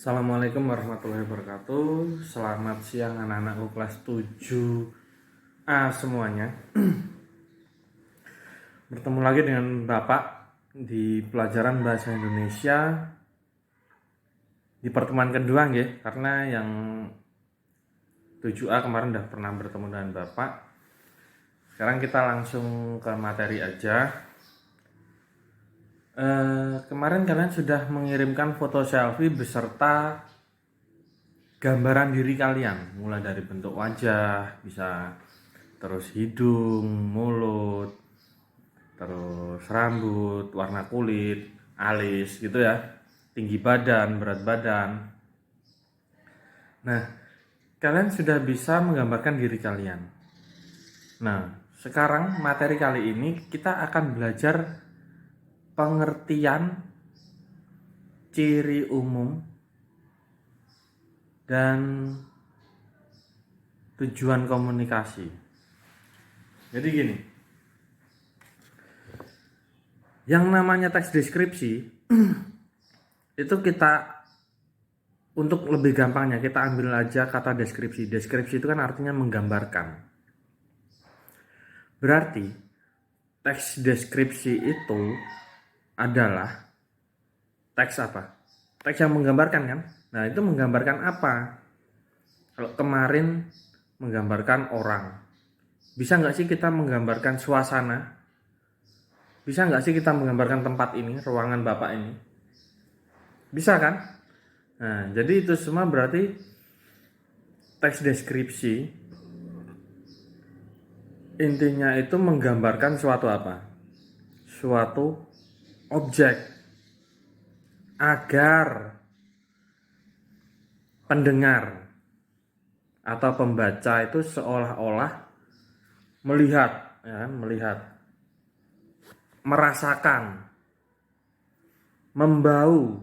Assalamualaikum warahmatullahi wabarakatuh. Selamat siang anak-anakku kelas 7A semuanya. Bertemu lagi dengan Bapak di pelajaran Bahasa Indonesia di pertemuan kedua ya, karena yang 7A kemarin udah pernah bertemu dengan Bapak. Sekarang kita langsung ke materi aja. Kemarin kalian sudah mengirimkan foto selfie beserta gambaran diri kalian, mulai dari bentuk wajah, bisa terus hidung, mulut, terus rambut, warna kulit, alis gitu ya, tinggi badan, berat badan. Nah, kalian sudah bisa menggambarkan diri kalian. Nah, sekarang materi kali ini kita akan belajar pengertian ciri umum dan tujuan komunikasi. Jadi gini, yang namanya teks deskripsi itu kita, untuk lebih gampangnya kita ambil aja kata deskripsi. Deskripsi itu kan artinya menggambarkan. Berarti teks deskripsi itu adalah teks apa? Teks yang menggambarkan kan? Nah, itu menggambarkan apa? Kalau kemarin menggambarkan orang, bisa nggak sih kita menggambarkan suasana? Bisa nggak sih kita menggambarkan tempat ini, ruangan Bapak ini? Bisa kan? Nah, jadi itu semua berarti teks deskripsi intinya itu menggambarkan suatu apa? Suatu objek, agar pendengar atau pembaca itu seolah-olah melihat, ya, merasakan, membau,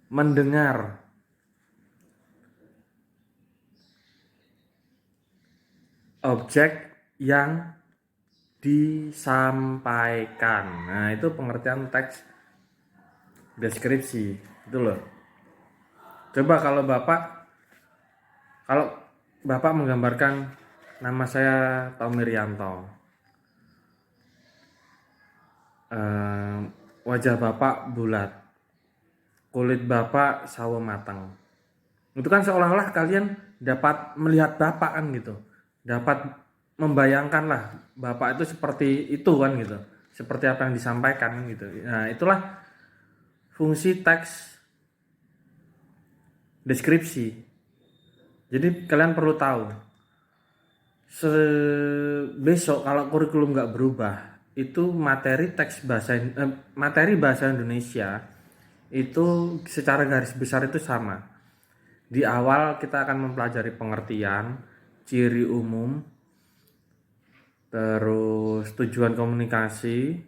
mendengar objek yang disampaikan. Nah, itu pengertian teks deskripsi itu loh. Coba kalau Bapak menggambarkan, nama saya Tommy Rianto, wajah Bapak bulat, kulit Bapak sawo matang. Itu kan seolah-olah kalian dapat melihat Bapak kan gitu, dapat membayangkan lah Bapak itu seperti itu kan gitu, seperti apa yang disampaikan kan gitu. Nah, itulah fungsi teks deskripsi. Jadi kalian perlu tahu, besok kalau kurikulum nggak berubah, itu materi bahasa Indonesia itu secara garis besar itu sama. Di awal kita akan mempelajari pengertian, ciri umum, terus tujuan komunikasi,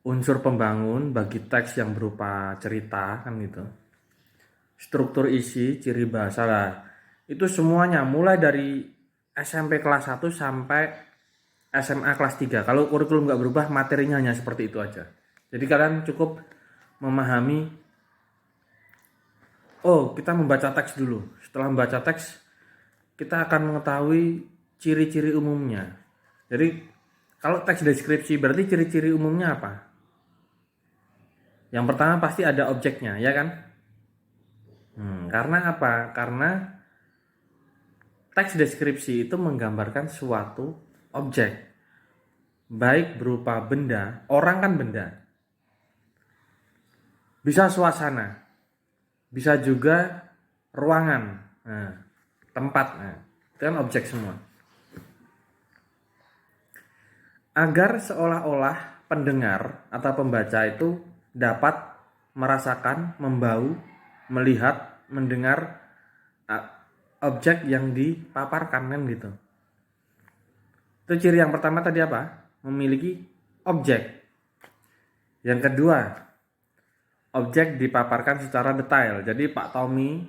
unsur pembangun bagi teks yang berupa cerita kan gitu, struktur isi, ciri bahasa lah. Itu semuanya mulai dari SMP kelas 1 sampai SMA kelas 3. Kalau kurikulum nggak berubah, materinya hanya seperti itu aja. Jadi kalian cukup memahami, oh kita membaca teks dulu. Setelah membaca teks, kita akan mengetahui ciri-ciri umumnya. Jadi kalau teks deskripsi berarti ciri-ciri umumnya apa? Yang pertama pasti ada objeknya, ya kan? Karena apa? Karena teks deskripsi itu menggambarkan suatu objek, baik berupa benda, orang kan benda, bisa suasana, bisa juga ruangan, nah, tempat, nah, itu kan objek semua. Agar seolah-olah pendengar atau pembaca itu dapat merasakan, membau, melihat, mendengar objek yang dipaparkan kan gitu. Itu ciri yang pertama tadi apa? Memiliki objek. Yang kedua, objek dipaparkan secara detail. Jadi Pak Tommy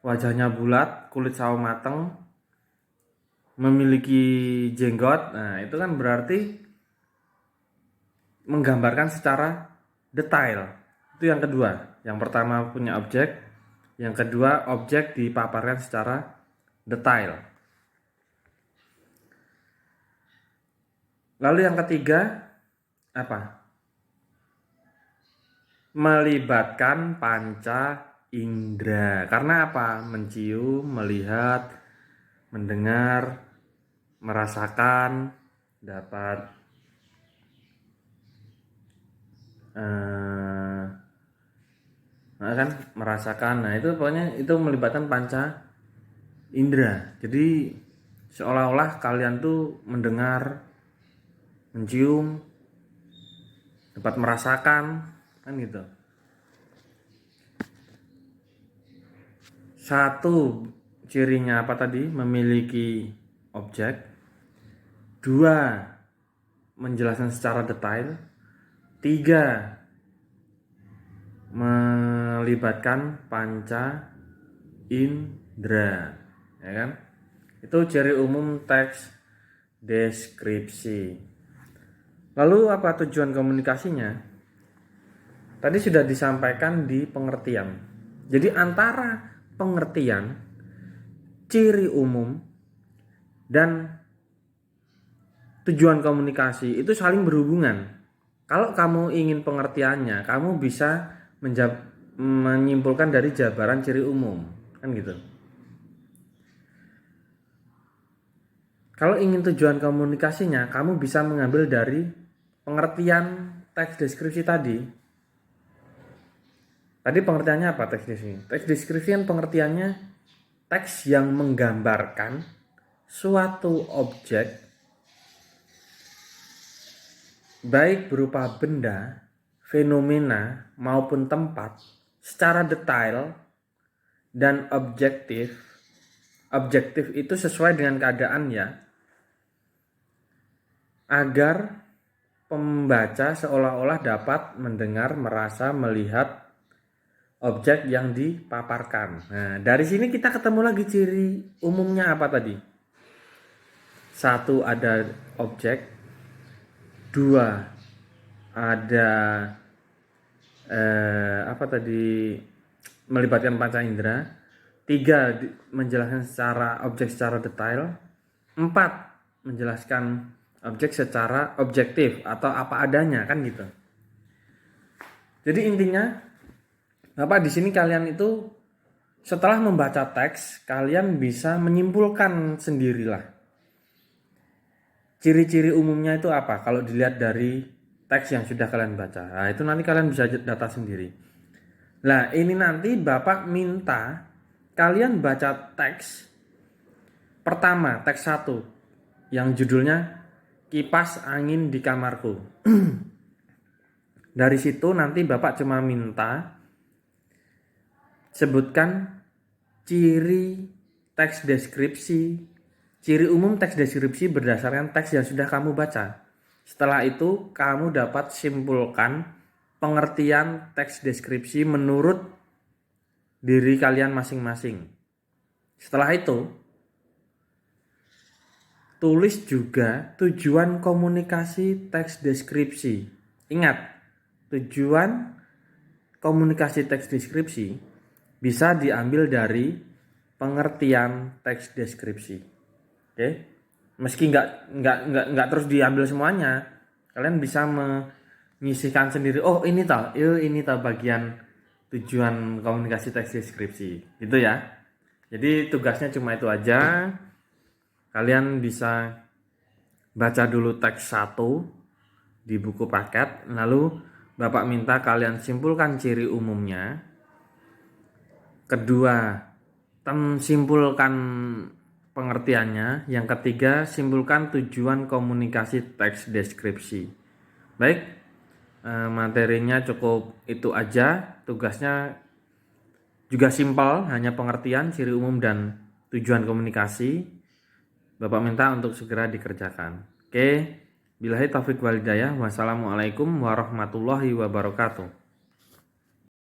wajahnya bulat, kulit sawo mateng, memiliki jenggot. Nah, itu kan berarti menggambarkan secara detail. Itu yang kedua. Yang pertama punya objek, yang kedua objek dipaparkan secara detail. Lalu yang ketiga apa? Melibatkan panca indera. Karena apa? Mencium, melihat, mendengar, merasakan, dapat kan merasakan. Nah, itu pokoknya itu melibatkan panca indera. Jadi seolah-olah kalian tuh mendengar, mencium, dapat merasakan, kan gitu. Satu, cirinya apa tadi? Memiliki objek. Dua, menjelaskan secara detail. Tiga, melibatkan panca indera, ya kan? Itu ciri umum teks deskripsi. Lalu apa tujuan komunikasinya? Tadi sudah disampaikan di pengertian. Jadi antara pengertian, ciri umum, dan tujuan komunikasi itu saling berhubungan. Kalau kamu ingin pengertiannya, kamu bisa menyimpulkan dari jabaran ciri umum, kan gitu. Kalau ingin tujuan komunikasinya, kamu bisa mengambil dari pengertian teks deskripsi tadi. Tadi pengertiannya apa teks deskripsi? Teks deskripsi kan pengertiannya teks yang menggambarkan suatu objek baik berupa benda, fenomena maupun tempat secara detail dan objektif. Objektif itu sesuai dengan keadaan ya, agar pembaca seolah-olah dapat mendengar, merasa, melihat objek yang dipaparkan. Nah, dari sini kita ketemu lagi ciri umumnya apa tadi? Satu, ada objek. Dua, ada melibatkan panca indera. Tiga, menjelaskan secara objek secara detail. Empat, menjelaskan objek secara objektif atau apa adanya, kan gitu. Jadi intinya Bapak di sini kalian itu setelah membaca teks, kalian bisa menyimpulkan sendirilah. Ciri-ciri umumnya itu apa? Kalau dilihat dari teks yang sudah kalian baca. Nah, itu nanti kalian bisa data sendiri. Nah, ini nanti Bapak minta kalian baca teks pertama, teks 1 yang judulnya Kipas Angin di Kamarku. Dari situ nanti Bapak cuma minta sebutkan ciri teks deskripsi, ciri umum teks deskripsi berdasarkan teks yang sudah kamu baca. Setelah itu kamu dapat simpulkan pengertian teks deskripsi menurut diri kalian masing-masing. Setelah itu tulis juga tujuan komunikasi teks deskripsi. Ingat, tujuan komunikasi teks deskripsi bisa diambil dari pengertian teks deskripsi. Oke, meski nggak terus diambil semuanya, kalian bisa menyisihkan sendiri. Oh ini tahu bagian tujuan komunikasi teks deskripsi, gitu ya. Jadi tugasnya cuma itu aja. Kalian bisa baca dulu teks 1 di buku paket, lalu Bapak minta kalian simpulkan ciri umumnya. Kedua, simpulkan pengertiannya. Yang ketiga, simpulkan tujuan komunikasi teks deskripsi. Baik, materinya cukup itu aja. Tugasnya juga simpel, hanya pengertian, ciri umum, dan tujuan komunikasi. Bapak minta untuk segera dikerjakan. Oke, billahi taufiq wal hidayah. Wassalamualaikum warahmatullahi wabarakatuh.